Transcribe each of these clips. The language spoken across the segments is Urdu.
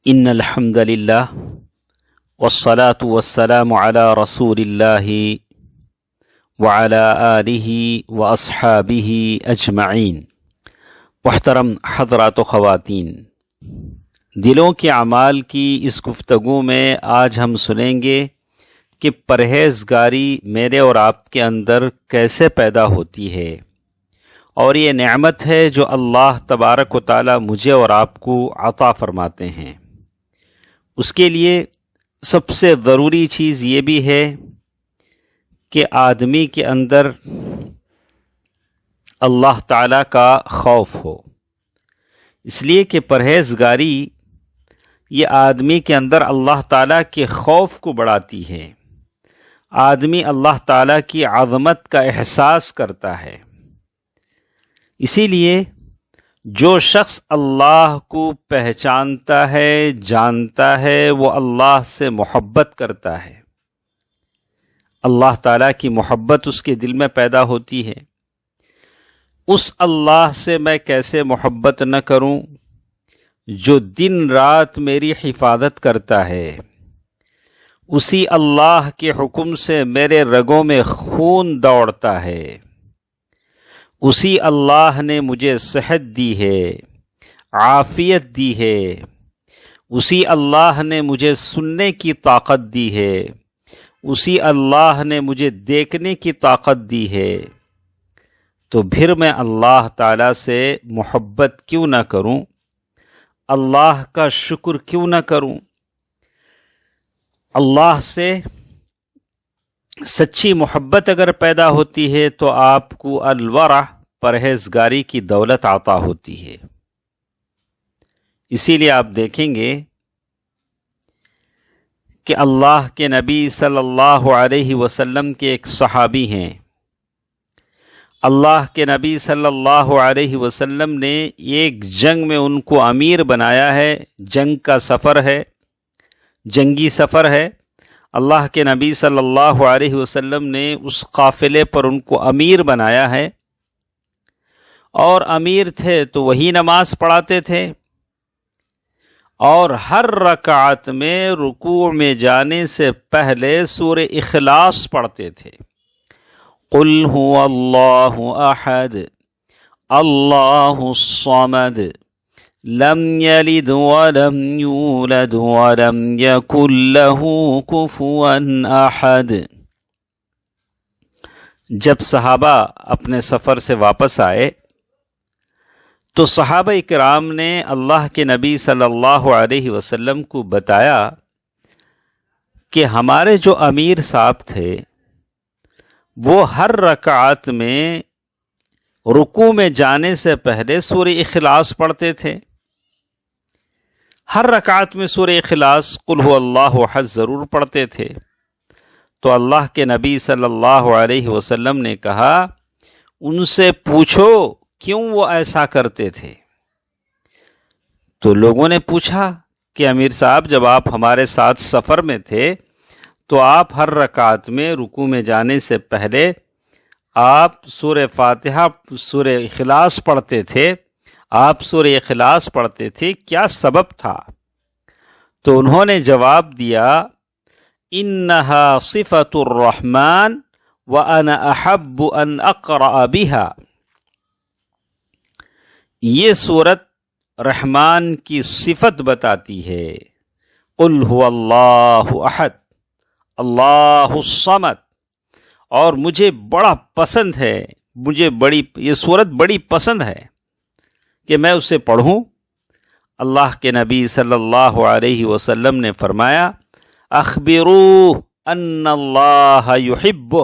ان الحمد للہ والصلاة والسلام علی رسول اللہ وعلی آلہ واصحابہ اجمعین۔ محترم حضرات و خواتین، دلوں کے اعمال کی اس گفتگو میں آج ہم سنیں گے کہ پرہیزگاری میرے اور آپ کے اندر کیسے پیدا ہوتی ہے، اور یہ نعمت ہے جو اللہ تبارک و تعالی مجھے اور آپ کو عطا فرماتے ہیں۔ اس کے لیے سب سے ضروری چیز یہ بھی ہے کہ آدمی کے اندر اللہ تعالیٰ کا خوف ہو، اس لیے کہ پرہیزگاری یہ آدمی کے اندر اللہ تعالیٰ کے خوف کو بڑھاتی ہے۔ آدمی اللہ تعالیٰ کی عظمت کا احساس کرتا ہے۔ اسی لیے جو شخص اللہ کو پہچانتا ہے، جانتا ہے، وہ اللہ سے محبت کرتا ہے۔ اللہ تعالیٰ کی محبت اس کے دل میں پیدا ہوتی ہے۔ اس اللہ سے میں کیسے محبت نہ کروں جو دن رات میری حفاظت کرتا ہے، اسی اللہ کے حکم سے میرے رگوں میں خون دوڑتا ہے، اسی اللہ نے مجھے صحت دی ہے، عافیت دی ہے، اسی اللہ نے مجھے سننے کی طاقت دی ہے، اسی اللہ نے مجھے دیکھنے کی طاقت دی ہے، تو پھر میں اللہ تعالیٰ سے محبت کیوں نہ کروں، اللہ کا شکر کیوں نہ کروں۔ اللہ سے سچی محبت اگر پیدا ہوتی ہے تو آپ کو الورع پرہیزگاری کی دولت عطا ہوتی ہے۔ اسی لیے آپ دیکھیں گے کہ اللہ کے نبی صلی اللہ علیہ وسلم کے ایک صحابی ہیں۔ اللہ کے نبی صلی اللہ علیہ وسلم نے ایک جنگ میں ان کو امیر بنایا ہے، جنگ کا سفر ہے، جنگی سفر ہے۔ اللہ کے نبی صلی اللہ علیہ وسلم نے اس قافلے پر ان کو امیر بنایا ہے، اور امیر تھے تو وہی نماز پڑھاتے تھے، اور ہر رکعت میں رکوع میں جانے سے پہلے سورہ اخلاص پڑھتے تھے۔ قل هو اللہ احد اللہ الصمد لم یلد ولم یولد ولم یکن له کفوا احد۔ جب صحابہ اپنے سفر سے واپس آئے تو صحابہ کرام نے اللہ کے نبی صلی اللہ علیہ وسلم کو بتایا کہ ہمارے جو امیر صاحب تھے وہ ہر رکعت میں رکوع میں جانے سے پہلے سورہ اخلاص پڑھتے تھے۔ ہر رکعت میں سورہ اخلاص قل هو اللہ احد ضرور پڑھتے تھے۔ تو اللہ کے نبی صلی اللہ علیہ وسلم نے کہا ان سے پوچھو کیوں وہ ایسا کرتے تھے۔ تو لوگوں نے پوچھا کہ امیر صاحب جب آپ ہمارے ساتھ سفر میں تھے تو آپ ہر رکعت میں رکوع میں جانے سے پہلے آپ سورہ فاتحہ سورہ اخلاص پڑھتے تھے، آپ سورہ اخلاص پڑھتے تھے، کیا سبب تھا؟ تو انہوں نے جواب دیا انہا صفت الرحمن وانا احب ان اقرأ بها۔ یہ سورت رحمان کی صفت بتاتی ہے۔ قل هو اللہ احد اللہ الصمد، اور مجھے بڑا پسند ہے، یہ سورت بڑی پسند ہے کہ میں اسے پڑھوں۔ اللہ کے نبی صلی اللہ علیہ وسلم نے فرمایا اخبروہ ان اللہ یحبہ،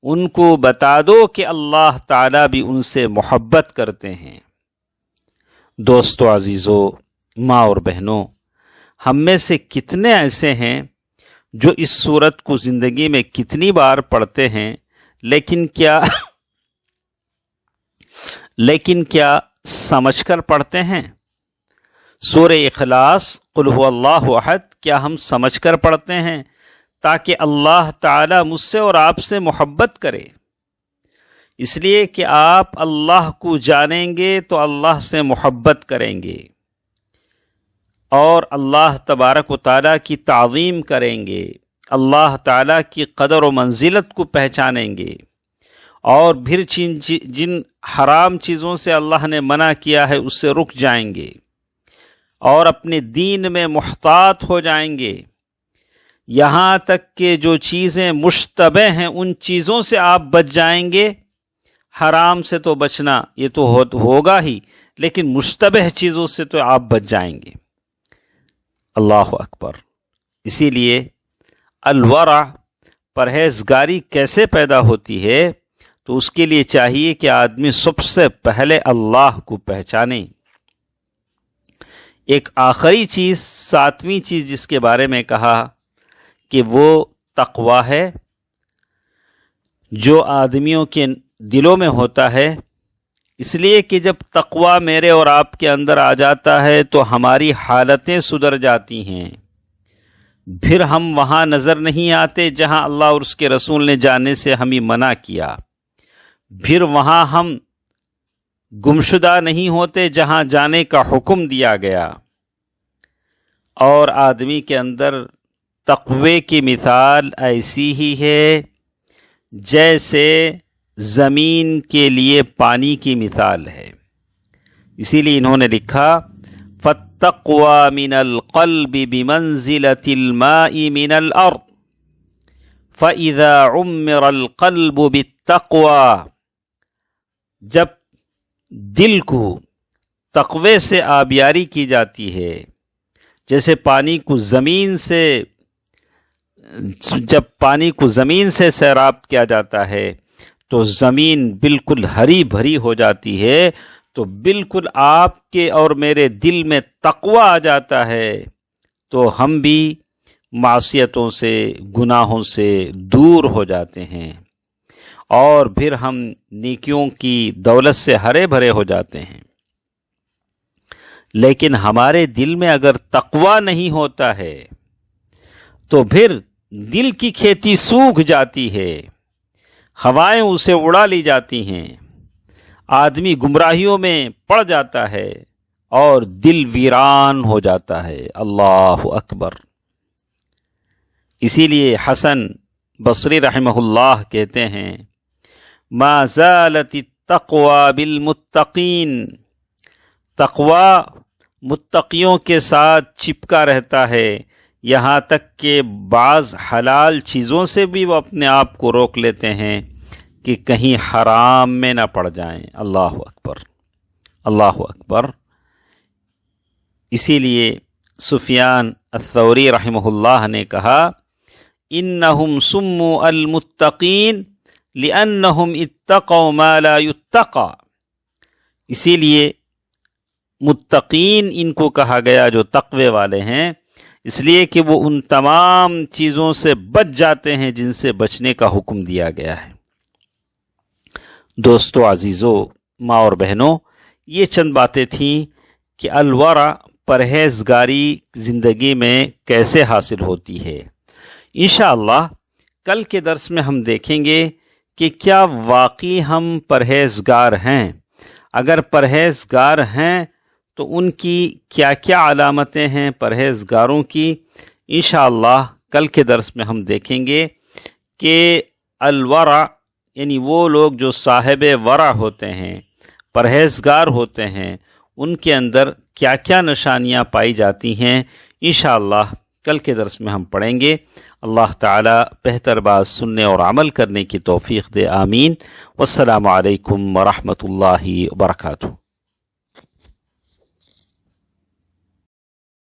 ان کو بتا دو کہ اللہ تعالیٰ بھی ان سے محبت کرتے ہیں۔ دوستو عزیزو، ماں اور بہنوں، ہم میں سے کتنے ایسے ہیں جو اس سورت کو زندگی میں کتنی بار پڑھتے ہیں، لیکن کیا سمجھ کر پڑھتے ہیں؟ سورہ اخلاص قل هو اللہ احد کیا ہم سمجھ کر پڑھتے ہیں تاکہ اللہ تعالی مجھ سے اور آپ سے محبت کرے؟ اس لیے کہ آپ اللہ کو جانیں گے تو اللہ سے محبت کریں گے۔ اور اللہ تبارک و تعالیٰ کی تعظیم کریں گے، اللہ تعالیٰ کی قدر و منزلت کو پہچانیں گے، اور پھر جن حرام چیزوں سے اللہ نے منع کیا ہے اس سے رک جائیں گے، اور اپنے دین میں محتاط ہو جائیں گے، یہاں تک کہ جو چیزیں مشتبہ ہیں ان چیزوں سے آپ بچ جائیں گے۔ حرام سے تو بچنا یہ تو ہوگا ہی، لیکن مشتبہ چیزوں سے تو آپ بچ جائیں گے۔ اللہ اکبر۔ اسی لیے الورع، پرہیزگاری کیسے پیدا ہوتی ہے؟ تو اس کے لیے چاہیے کہ آدمی سب سے پہلے اللہ کو پہچانے۔ ایک آخری چیز، ساتویں چیز جس کے بارے میں کہا کہ وہ تقویٰ ہے، جو آدمیوں کے دلوں میں ہوتا ہے، اس لیے کہ جب تقویٰ میرے اور آپ کے اندر آ جاتا ہے تو ہماری حالتیں سدھر جاتی ہیں، پھر ہم وہاں نظر نہیں آتے جہاں اللہ اور اس کے رسول نے جانے سے ہمیں منع کیا، پھر وہاں ہم گمشدہ نہیں ہوتے جہاں جانے کا حکم دیا گیا۔ اور آدمی کے اندر تقوی کی مثال ایسی ہی ہے جیسے زمین کے لیے پانی کی مثال ہے۔ اسی لیے انہوں نے لکھا فَالتَّقْوَى مِنَ الْقَلْبِ بِمَنْزِلَةِ الْمَاءِ مِنَ الْأَرْضِ فَإِذَا عُمِّرَ الْقَلْبُ بِالتَّقْوَى، جب دل کو تقوی سے آبیاری کی جاتی ہے، جیسے جب پانی کو زمین سے سیراب کیا جاتا ہے تو زمین بالکل ہری بھری ہو جاتی ہے، تو بالکل آپ کے اور میرے دل میں تقوی آ جاتا ہے تو ہم بھی معصیتوں سے، گناہوں سے دور ہو جاتے ہیں، اور پھر ہم نیکیوں کی دولت سے ہرے بھرے ہو جاتے ہیں۔ لیکن ہمارے دل میں اگر تقوی نہیں ہوتا ہے تو پھر دل کی کھیتی سوکھ جاتی ہے، ہوائیں اسے اڑا لی جاتی ہیں، آدمی گمراہیوں میں پڑ جاتا ہے اور دل ویران ہو جاتا ہے۔ اللہ اکبر۔ اسی لیے حسن بصری رحمہ اللہ کہتے ہیں ما زالت التقوی بالمتقین، تقوی متقیوں کے ساتھ چپکا رہتا ہے، یہاں تک کہ بعض حلال چیزوں سے بھی وہ اپنے آپ کو روک لیتے ہیں کہ کہیں حرام میں نہ پڑ جائیں۔ اللہ اکبر، اللہ اکبر۔ اسی لیے سفیان الثوری رحمہ اللہ نے کہا انہم سموا المتقین لانہم اتقوا ما لا یتقى، اسی لیے متقین ان کو کہا گیا جو تقوی والے ہیں، اس لیے کہ وہ ان تمام چیزوں سے بچ جاتے ہیں جن سے بچنے کا حکم دیا گیا ہے۔ دوستو عزیزو، ماں اور بہنوں، یہ چند باتیں تھیں کہ الورع، پرہیزگاری زندگی میں کیسے حاصل ہوتی ہے۔ انشاءاللہ کل کے درس میں ہم دیکھیں گے کہ کیا واقعی ہم پرہیزگار ہیں، اگر پرہیزگار ہیں تو ان کی کیا کیا علامتیں ہیں پرہیزگاروں کی۔ انشاءاللہ کل کے درس میں ہم دیکھیں گے کہ الورع یعنی وہ لوگ جو صاحب ورع ہوتے ہیں، پرہیزگار ہوتے ہیں، ان کے اندر کیا کیا نشانیاں پائی جاتی ہیں، انشاءاللہ کل کے درس میں ہم پڑھیں گے۔ اللہ تعالی بہتر بات سننے اور عمل کرنے کی توفیق دے، آمین۔ والسلام علیکم ورحمۃ اللہ وبرکاتہ۔